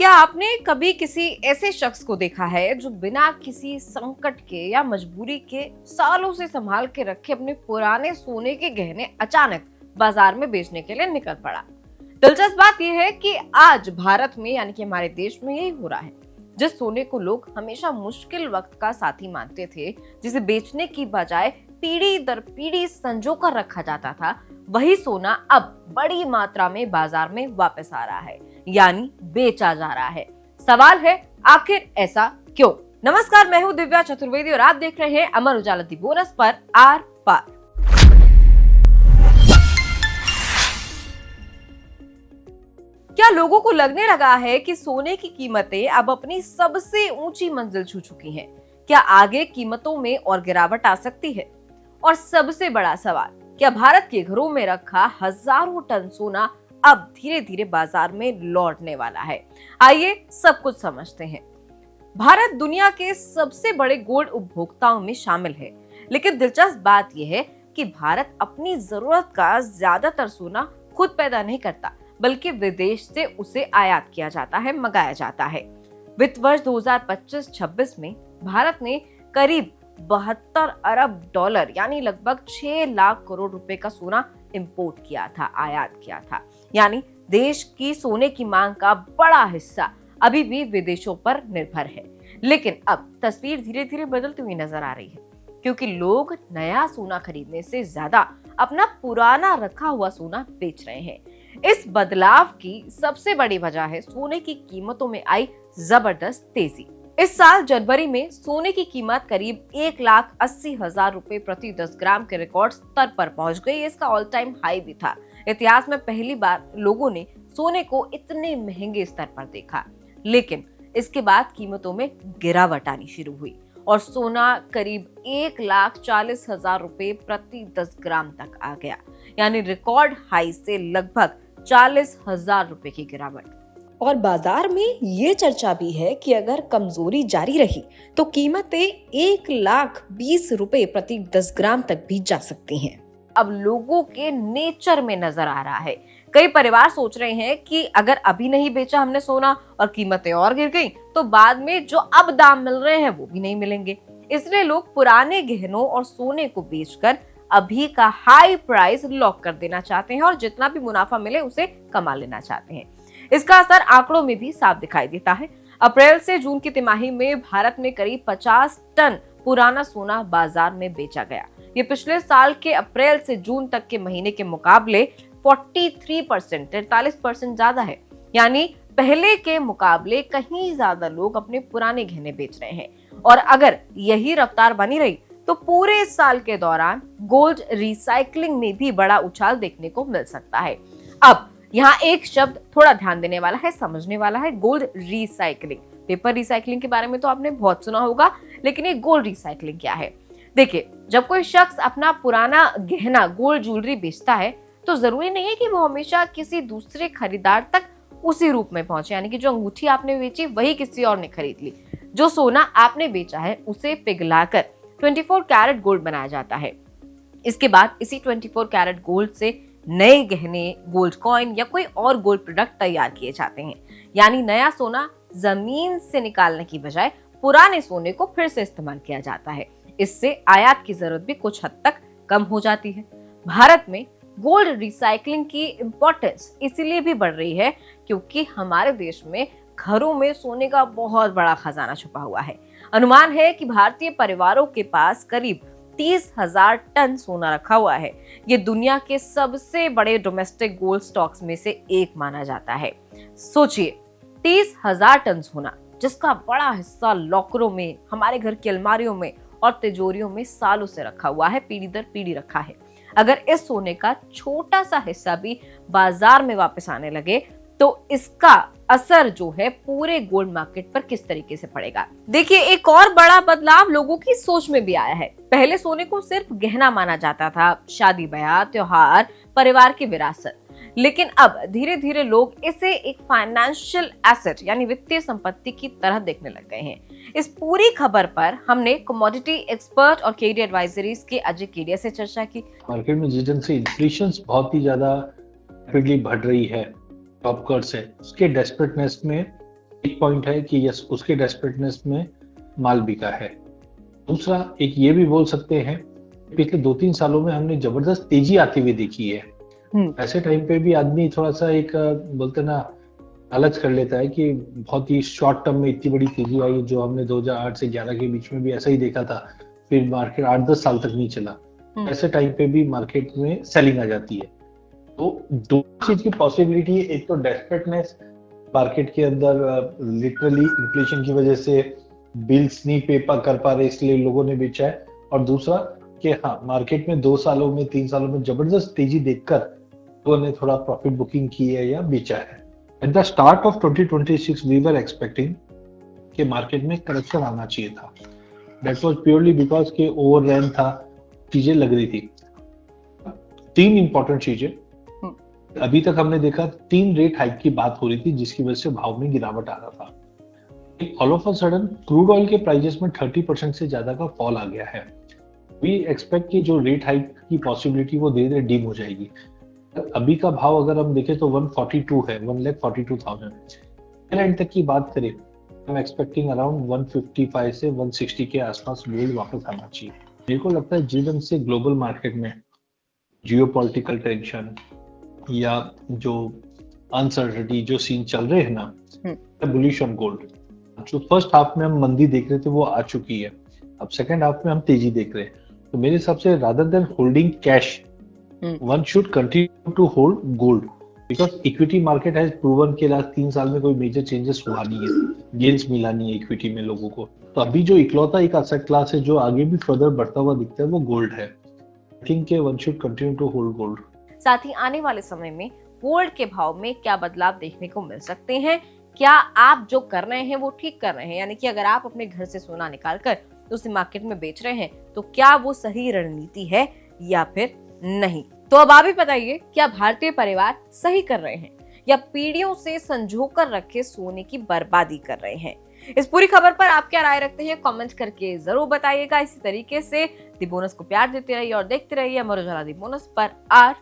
क्या आपने कभी किसी ऐसे शख्स को देखा है जो बिना किसी संकट के या मजबूरी के सालों से संभाल के रखे अपने पुराने सोने के गहने अचानक बाजार में बेचने के लिए निकल पड़ा? दिलचस्प बात यह है कि आज भारत में यानी कि हमारे देश में यही हो रहा है। जिस सोने को लोग हमेशा मुश्किल वक्त का साथी मानते थे, जिसे बेचने की बजाय पीढ़ी दर पीढ़ी संजो कर रखा जाता था, वही सोना अब बड़ी मात्रा में बाजार में वापस आ रहा है, यानी बेचा जा रहा है। सवाल है, आखिर ऐसा क्यों? नमस्कार, मैं हूं दिव्या चतुर्वेदी और आप देख रहे हैं अमर उजाला दी बोनस पर आर पार। क्या लोगों को लगने लगा है कि सोने की कीमतें अब अपनी सबसे ऊंची मंजिल छू चुकी हैं? क्या आगे कीमतों में और गिरावट आ सकती है? और सबसे बड़ा सवाल, क्या भारत के घरों में रखा हजारों टन सोना अब धीरे धीरे बाजार में लौटने वाला है? आइए सब कुछ समझते हैं। भारत दुनिया के सबसे बड़े गोल्ड उपभोक्ताओं में शामिल है, लेकिन दिलचस्प बात यह है कि भारत अपनी जरूरत का ज्यादातर सोना खुद पैदा नहीं करता, बल्कि विदेश से उसे आयात किया जाता है, मंगाया जाता है। वित्त वर्ष 2025-26 में भारत ने करीब 72 अरब डॉलर यानी लगभग 6 लाख करोड़ रुपए का सोना इंपोर्ट किया था, आयात किया था। यानी देश की सोने की मांग का बड़ा हिस्सा अभी भी विदेशों पर निर्भर है। लेकिन अब तस्वीर धीरे धीरे बदलती हुई नजर आ रही है, क्योंकि लोग नया सोना खरीदने से ज्यादा अपना पुराना रखा हुआ सोना बेच रहे हैं। इस बदलाव की सबसे बड़ी वजह है सोने की कीमतों में आई जबरदस्त तेजी। इस साल जनवरी में सोने की कीमत करीब 1,80,000 रुपए प्रति 10 ग्राम के रिकॉर्ड स्तर पर पहुंच गई। इसका ऑल टाइम हाई भी था। इतिहास में पहली बार लोगों ने सोने को इतने महंगे स्तर पर देखा, लेकिन इसके बाद कीमतों में गिरावट आनी शुरू हुई और सोना करीब 1,40,000 रुपए प्रति 10 ग्राम तक आ गया, यानी रिकॉर्ड हाई से लगभग 40,000 रुपए की गिरावट। और बाजार में ये चर्चा भी है कि अगर कमजोरी जारी रही तो कीमतें 1,20,000 रुपए प्रति 10 ग्राम तक भी जा सकती हैं। अब लोगों के नेचर में नजर आ रहा है। कई परिवार सोच रहे हैं कि अगर अभी नहीं बेचा हमने सोना और कीमतें और गिर गई तो बाद में जो अब दाम मिल रहे हैं वो भी नहीं मिलेंगे। इसलिए लोग पुराने गहनों और सोने को बेचकर अभी का हाई प्राइस लॉक कर देना चाहते हैं और जितना भी मुनाफा मिले उसे कमा लेना चाहते हैं। इसका असर आंकड़ों में भी साफ दिखाई देता है। अप्रैल से जून की तिमाही में भारत में करीब 50 टन पुराना सोना बाजार में बेचा गया। ये पिछले साल के अप्रैल से जून तक के महीने के मुकाबले 43% ज्यादा है। यानी पहले के मुकाबले कहीं ज्यादा लोग अपने पुराने गहने बेच रहे हैं। और अगर यही रफ्तार बनी रही तो पूरे साल के दौरान गोल्ड रिसाइकलिंग में भी बड़ा उछाल देखने को मिल सकता है। अब यहाँ एक शब्द थोड़ा ध्यान देने वाला है, समझने वाला है, गोल्ड रिसाइकलिंग। पेपर रिसाइकलिंग के बारे में तो आपने बहुत सुना होगा, लेकिन ये गोल्ड रिसाइकलिंग क्या है? देखिए, जब कोई शख्स अपना पुराना गहना गोल्ड ज्वेलरी बेचता है तो जरूरी नहीं है कि वो हमेशा किसी दूसरे खरीदार तक उसी रूप में पहुंचे, यानी कि जो अंगूठी आपने बेची वही किसी और ने खरीद ली। जो सोना आपने बेचा है उसे पिघलाकर 24 कैरेट गोल्ड बनाया जाता है। इसके बाद इसी 24 कैरेट गोल्ड से नए गहने, गोल्ड कॉइन या कोई और गोल्ड प्रोडक्ट तैयार किए जाते हैं। यानी नया सोना जमीन से निकालने की बजाय पुराने सोने को फिर से इस्तेमाल किया जाता है। इससे आयात की जरूरत भी कुछ हद तक कम हो जाती है। भारत में गोल्ड रिसाइकलिंग की इम्पोर्टेंस इसीलिए भी बढ़ रही है क्योंकि हमारे देश में घरों में सोने का बहुत बड़ा खजाना छुपा हुआ है। अनुमान है कि भारतीय परिवारों के पास करीब 30,000 टन सोना रखा हुआ है। ये दुनिया के सबसे बड़े डोमेस्टिक गोल्ड स्टॉक्स में से एक माना जाता है। सोचिए, 30,000 टन सोना, जिसका बड़ा हिस्सा लॉकरों में, हमारे घर की अलमारियों में और तिजोरियों में सालों से रखा हुआ है, पीढ़ी दर पीढ़ी रखा है। अगर इस सोने का छोटा सा हिस्सा भी बाजार में वापस आने लगे तो इसका असर जो है पूरे गोल्ड मार्केट पर किस तरीके से पड़ेगा। देखिए, एक और बड़ा बदलाव लोगों की सोच में भी आया है। पहले सोने को सिर्फ गहना माना जाता था, शादी ब्याह, त्योहार, परिवार की विरासत। लेकिन अब धीरे धीरे लोग इसे एक फाइनेंशियल एसेट यानी वित्तीय संपत्ति की तरह देखने लग गए हैं। इस पूरी खबर पर हमने कमोडिटी एक्सपर्ट और केडी एडवाइजरीज के अजय केडिया से चर्चा की। मार्केट में जिस ढंग से इन्फ्लेशन बहुत ही ज्यादा रैपिडली बढ़ रही है, टॉप कर्स है, उसके डेस्परेटनेस में एक पॉइंट है कि यस, उसके डेस्परेटनेस में माल बिका है। दूसरा एक ये भी बोल सकते हैं, पिछले 2-3 सालों में हमने जबरदस्त तेजी आती हुई देखी है। ऐसे टाइम पे भी आदमी थोड़ा सा एक बोलते ना लालच कर लेता है कि बहुत ही शॉर्ट टर्म में इतनी बड़ी तेजी आई, जो हमने 2008 से 11 के बीच में भी ऐसा ही देखा था। फिर मार्केट 8-10 साल तक नहीं चला। ऐसे टाइम पे भी मार्केट में सेलिंग आ जाती है। तो दो चीज की पॉसिबिलिटी है, एक तो डेस्परेटनेस मार्केट के अंदर, लिटरली इन्फ्लेशन की वजह से बिल्स नहीं पे कर पा रहे इसलिए लोगों ने बेचा है। और दूसरा कि हाँ, मार्केट में 2 सालों में 3 सालों में जबरदस्त तेजी देखकर लोगों ने थोड़ा प्रॉफिट बुकिंग की है या बेचा है। At the start of 2026 we were expecting कि मार्केट में करेक्शन आना चाहिए था। दैट वाज प्योरली बिकॉज के ओवररन था, चीजें लग रही थी। 3 इंपॉर्टेंट चीजें अभी तक हमने देखा, 3 रेट हाइक की बात हो रही थी जिसकी वजह से भाव में गिरावट आ रहा था। All of a sudden crude oil के प्राइसेस में 30% से ज्यादा का फॉल आ गया है। वी एक्सपेक्ट कि जो रेट हाइक की पॉसिबिलिटी वो धीरे धीरे डीम हो जाएगी। अभी का भाव अगर हम देखें तो 142 है, 1,42,000। एंड तक की बात करें, आई एम एक्सपेक्टिंग अराउंड 155 से 160 के आसपास गोल्ड वापस आना चाहिए। मेरे को लगता है जिस ढंग से ग्लोबल मार्केट में जियोपॉलिटिकल टेंशन या जो अनसर्टेनिटी जो सीन चल रहे हैं ना, बुलिश ऑन गोल्ड। जो फर्स्ट हाफ में हम मंदी देख रहे थे वो आ चुकी है, अब सेकंड हाफ में हम तेजी देख रहे हैं। तो मेरे हिसाब से rather than holding cash, one should continue to hold gold, because equity market has proven के लास्ट 3 साल में कोई मेजर चेंजेस हुआ नहीं है, गेन्स मिला नहीं है इक्विटी में लोगों को। तो अभी जो इकलौता एक असेट क्लास है जो आगे भी फर्दर बढ़ता हुआ दिखता है वो गोल्ड है। I think one should continue to hold gold. साथ ही आने वाले समय में गोल्ड के भाव में क्या बदलाव देखने को मिल सकते हैं, क्या आप जो कर रहे हैं वो ठीक कर रहे हैं, यानी कि अगर आप अपने घर से सोना निकालकर उसे मार्केट में बेच रहे हैं तो क्या वो सही रणनीति है या फिर नहीं। तो अब आप ही बताइए, क्या भारतीय परिवार सही कर रहे हैं या पीढ़ियों से संजोकर रखे सोने की बर्बादी कर रहे हैं। इस पूरी खबर पर आप क्या राय रखते हैं, कमेंट करके जरूर बताइएगा। इसी तरीके से दी बोनस को प्यार देते रहिए और देखते रहिए अमर उजाला दी बोनस पर।